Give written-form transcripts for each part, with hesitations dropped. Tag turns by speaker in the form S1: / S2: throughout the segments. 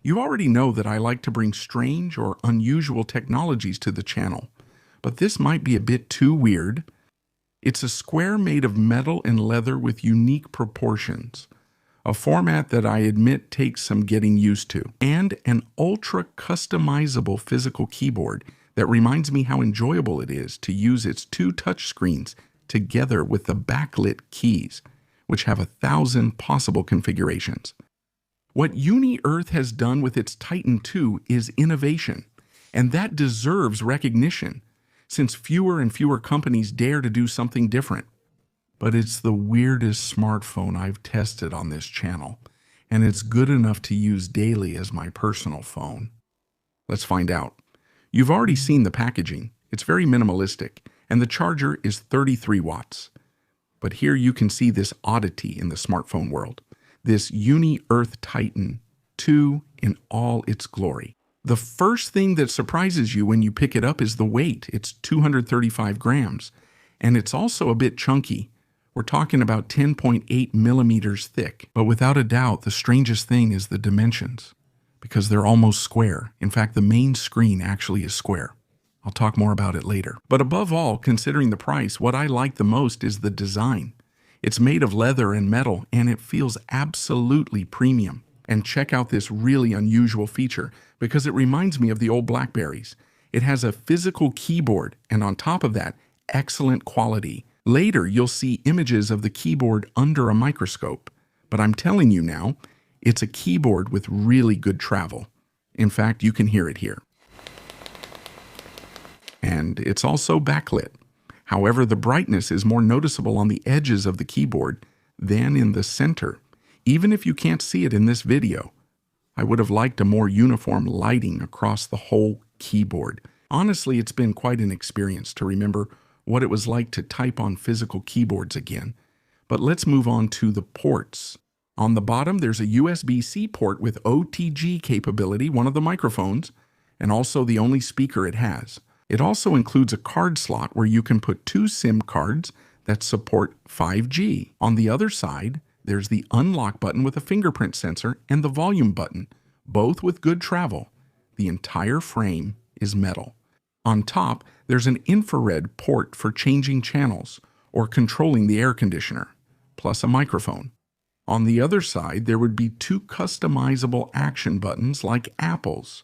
S1: You already know that I like to bring strange or unusual technologies to the channel, but this might be a bit too weird. It's a square made of metal and leather with unique proportions, a format that I admit takes some getting used to, and an ultra customizable physical keyboard that reminds me how enjoyable it is to use its two touch screens together with the backlit keys, which have 1,000 possible configurations. What Unihertz has done with its Titan II is innovation, and that deserves recognition, since fewer and fewer companies dare to do something different. But it's the weirdest smartphone I've tested on this channel, and it's good enough to use daily as my personal phone. Let's find out. You've already seen the packaging. It's very minimalistic, and the charger is 33 watts. But here you can see this oddity in the smartphone world, this Unihertz Titan II in all its glory. The first thing that surprises you when you pick it up is the weight. It's 235 grams, and it's also a bit chunky. We're talking about 10.8 millimeters thick. But without a doubt, the strangest thing is the dimensions, because they're almost square. In fact, the main screen actually is square. I'll talk more about it later. But above all, considering the price, what I like the most is the design. It's made of leather and metal, and it feels absolutely premium. And check out this really unusual feature, because it reminds me of the old BlackBerries. It has a physical keyboard, and on top of that, excellent quality. Later, you'll see images of the keyboard under a microscope. But I'm telling you now, it's a keyboard with really good travel. In fact, you can hear it here. And it's also backlit. However, the brightness is more noticeable on the edges of the keyboard than in the center. Even if you can't see it in this video, I would have liked a more uniform lighting across the whole keyboard. Honestly, it's been quite an experience to remember what it was like to type on physical keyboards again. But let's move on to the ports. On the bottom, there's a USB-C port with OTG capability, one of the microphones, and also the only speaker it has. It also includes a card slot where you can put 2 SIM cards that support 5G. On the other side, there's the unlock button with a fingerprint sensor and the volume button, both with good travel. The entire frame is metal. On top, there's an infrared port for changing channels or controlling the air conditioner, plus a microphone. On the other side, there would be 2 customizable action buttons like Apple's.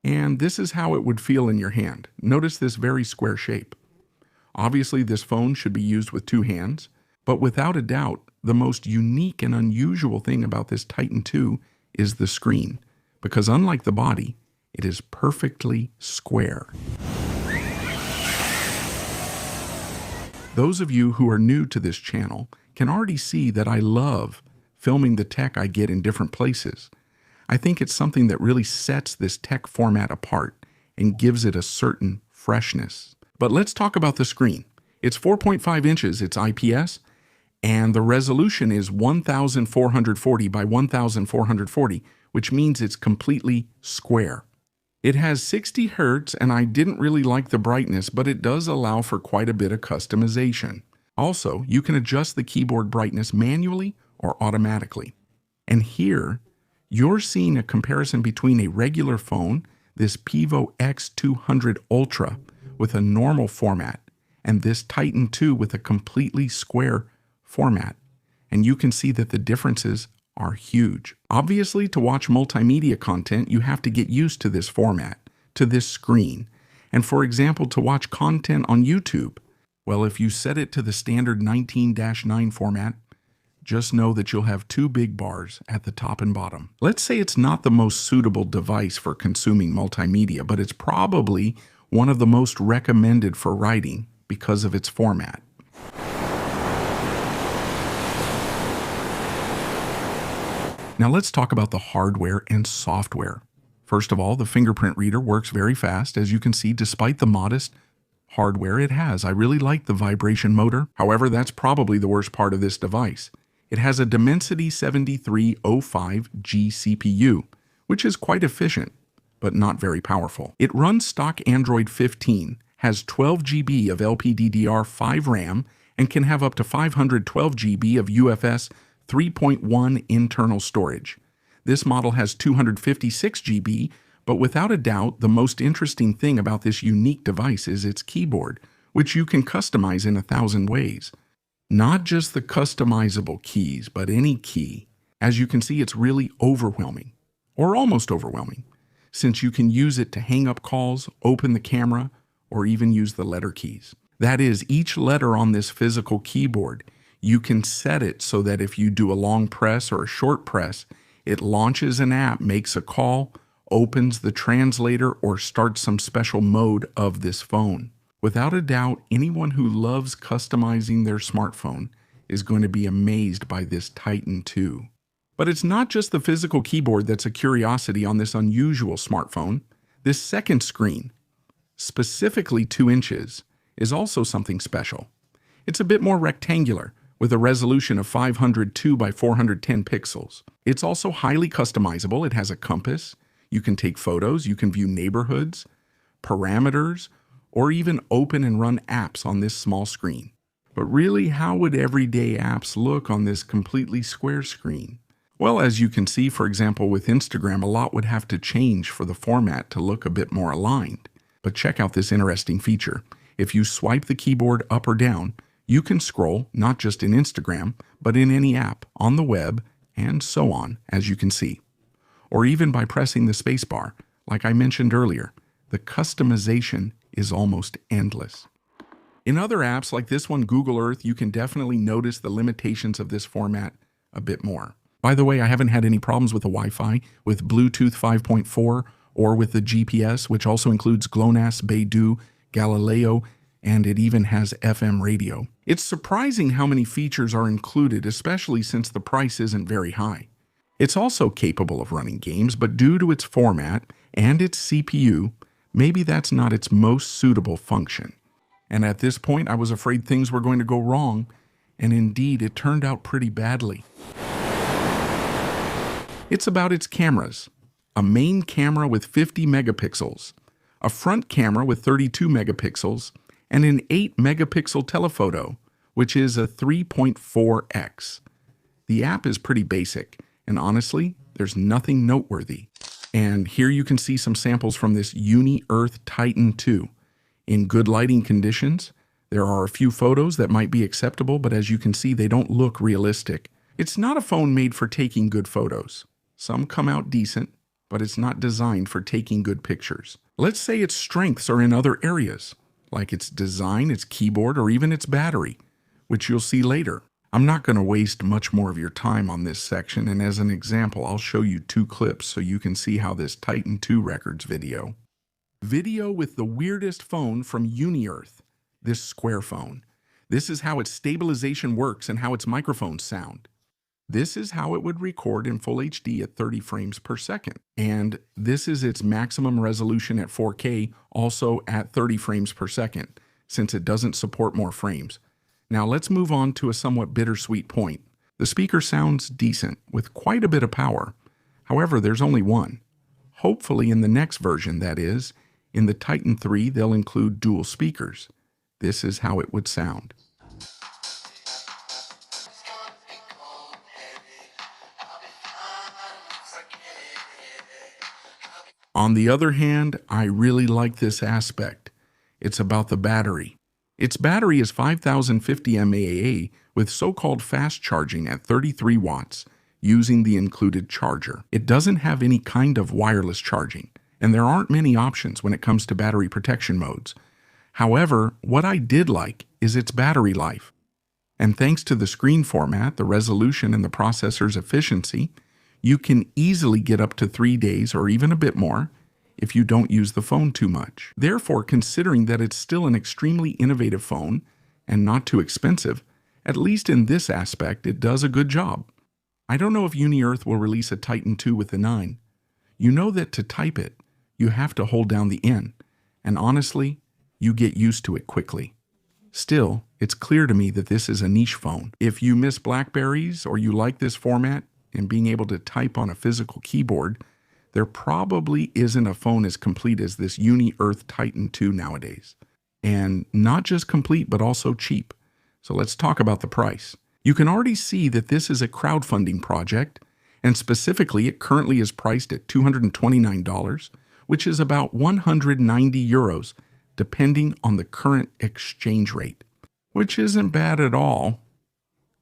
S1: And this is how it would feel in your hand. Notice this very square shape. Obviously, this phone should be used with 2 hands, but without a doubt, the most unique and unusual thing about this Titan II is the screen, because unlike the body, it is perfectly square. Those of you who are new to this channel can already see that I love filming the tech I get in different places. I think it's something that really sets this tech format apart and gives it a certain freshness. But let's talk about the screen. It's 4.5 inches, it's IPS, and the resolution is 1440 by 1440, which means it's completely square. It has 60 Hz, and I didn't really like the brightness, but it does allow for quite a bit of customization. Also, you can adjust the keyboard brightness manually or automatically. And here, you're seeing a comparison between a regular phone, this Pivo X200 Ultra, with a normal format, and this Titan II with a completely square format. And you can see that the differences are huge. Obviously, to watch multimedia content, you have to get used to this format, to this screen. And for example, to watch content on YouTube, well, if you set it to the standard 19:9 format, just know that you'll have 2 big bars at the top and bottom. Let's say it's not the most suitable device for consuming multimedia, but it's probably one of the most recommended for writing because of its format. Now let's talk about the hardware and software. First of all, the fingerprint reader works very fast, as you can see, despite the modest hardware it has. I really like the vibration motor. However, that's probably the worst part of this device. It has a Dimensity 7305G CPU, which is quite efficient, but not very powerful. It runs stock Android 15, has 12 GB of LPDDR5 RAM, and can have up to 512 GB of UFS 3.1 internal storage. This model has 256 GB, but without a doubt, the most interesting thing about this unique device is its keyboard, which you can customize in 1,000 ways. Not just the customizable keys, but any key. As you can see, it's really overwhelming, or almost overwhelming, since you can use it to hang up calls, open the camera, or even use the letter keys. That is, each letter on this physical keyboard, you can set it so that if you do a long press or a short press, it launches an app, makes a call, opens the translator, or starts some special mode of this phone. Without a doubt, anyone who loves customizing their smartphone is going to be amazed by this Titan II. But it's not just the physical keyboard that's a curiosity on this unusual smartphone. This second screen, specifically 2 inches, is also something special. It's a bit more rectangular, with a resolution of 502 by 410 pixels. It's also highly customizable. It has a compass. You can take photos, you can view neighborhoods, parameters, or even open and run apps on this small screen. But really, how would everyday apps look on this completely square screen? Well, as you can see, for example, with Instagram, a lot would have to change for the format to look a bit more aligned. But check out this interesting feature. If you swipe the keyboard up or down, you can scroll not just in Instagram, but in any app, on the web, and so on, as you can see. Or even by pressing the spacebar, like I mentioned earlier, the customization is almost endless. In other apps like this one, Google Earth, you can definitely notice the limitations of this format a bit more. By the way, I haven't had any problems with the Wi-Fi, with Bluetooth 5.4, or with the GPS, which also includes GLONASS, Beidou, Galileo, and it even has FM radio. It's surprising how many features are included, especially since the price isn't very high. It's also capable of running games, but due to its format and its CPU, maybe that's not its most suitable function. And at this point, I was afraid things were going to go wrong, and indeed, it turned out pretty badly. It's about its cameras. A main camera with 50 megapixels, a front camera with 32 megapixels, and an 8 megapixel telephoto, which is a 3.4x. The app is pretty basic, and honestly, there's nothing noteworthy. And here you can see some samples from this Unihertz Titan II. In good lighting conditions, there are a few photos that might be acceptable, but as you can see, they don't look realistic. It's not a phone made for taking good photos. Some come out decent, but it's not designed for taking good pictures. Let's say its strengths are in other areas, like its design, its keyboard, or even its battery, which you'll see later. I'm not going to waste much more of your time on this section, and as an example, I'll show you 2 clips so you can see how this Titan II records video. Video with the weirdest phone from Unihertz, this square phone. This is how its stabilization works and how its microphones sound. This is how it would record in full HD at 30 frames per second. And this is its maximum resolution at 4K, also at 30 frames per second, since it doesn't support more frames. Now let's move on to a somewhat bittersweet point. The speaker sounds decent, with quite a bit of power. However, there's only one. Hopefully in the next version, that is, in the Titan III, they'll include dual speakers. This is how it would sound. On the other hand, I really like this aspect. It's about the battery. Its battery is 5050 mAh with so-called fast charging at 33 watts using the included charger. It doesn't have any kind of wireless charging, and there aren't many options when it comes to battery protection modes. However, what I did like is its battery life. And thanks to the screen format, the resolution, and the processor's efficiency, you can easily get up to 3 days or even a bit more if you don't use the phone too much. Therefore, considering that it's still an extremely innovative phone and not too expensive, at least in this aspect, it does a good job. I don't know if Unihertz will release a Titan II with the 9. You know that to type it, you have to hold down the N, and honestly, you get used to it quickly. Still, it's clear to me that this is a niche phone. If you miss BlackBerries or you like this format and being able to type on a physical keyboard, there probably isn't a phone as complete as this Unihertz Titan II nowadays. And not just complete, but also cheap. So let's talk about the price. You can already see that this is a crowdfunding project, And specifically, it currently is priced at $229, which is about 190 euros, depending on the current exchange rate, which isn't bad at all,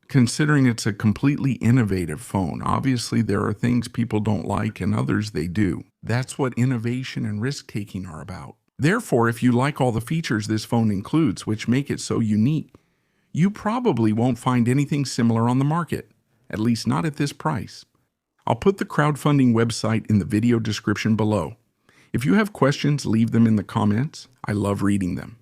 S1: considering it's a completely innovative phone. Obviously, there are things people don't like and others they do. That's what innovation and risk-taking are about. Therefore, if you like all the features this phone includes, which make it so unique, you probably won't find anything similar on the market, at least not at this price. I'll put the crowdfunding website in the video description below. If you have questions, leave them in the comments. I love reading them.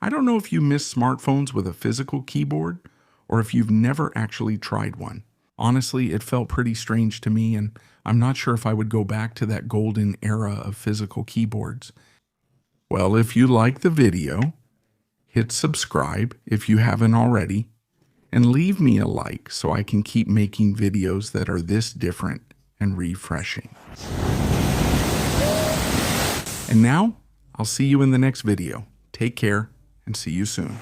S1: I don't know if you miss smartphones with a physical keyboard or if you've never actually tried one. Honestly, it felt pretty strange to me, and I'm not sure if I would go back to that golden era of physical keyboards. Well, if you like the video, hit subscribe if you haven't already, and leave me a like so I can keep making videos that are this different and refreshing. And now, I'll see you in the next video. Take care and see you soon.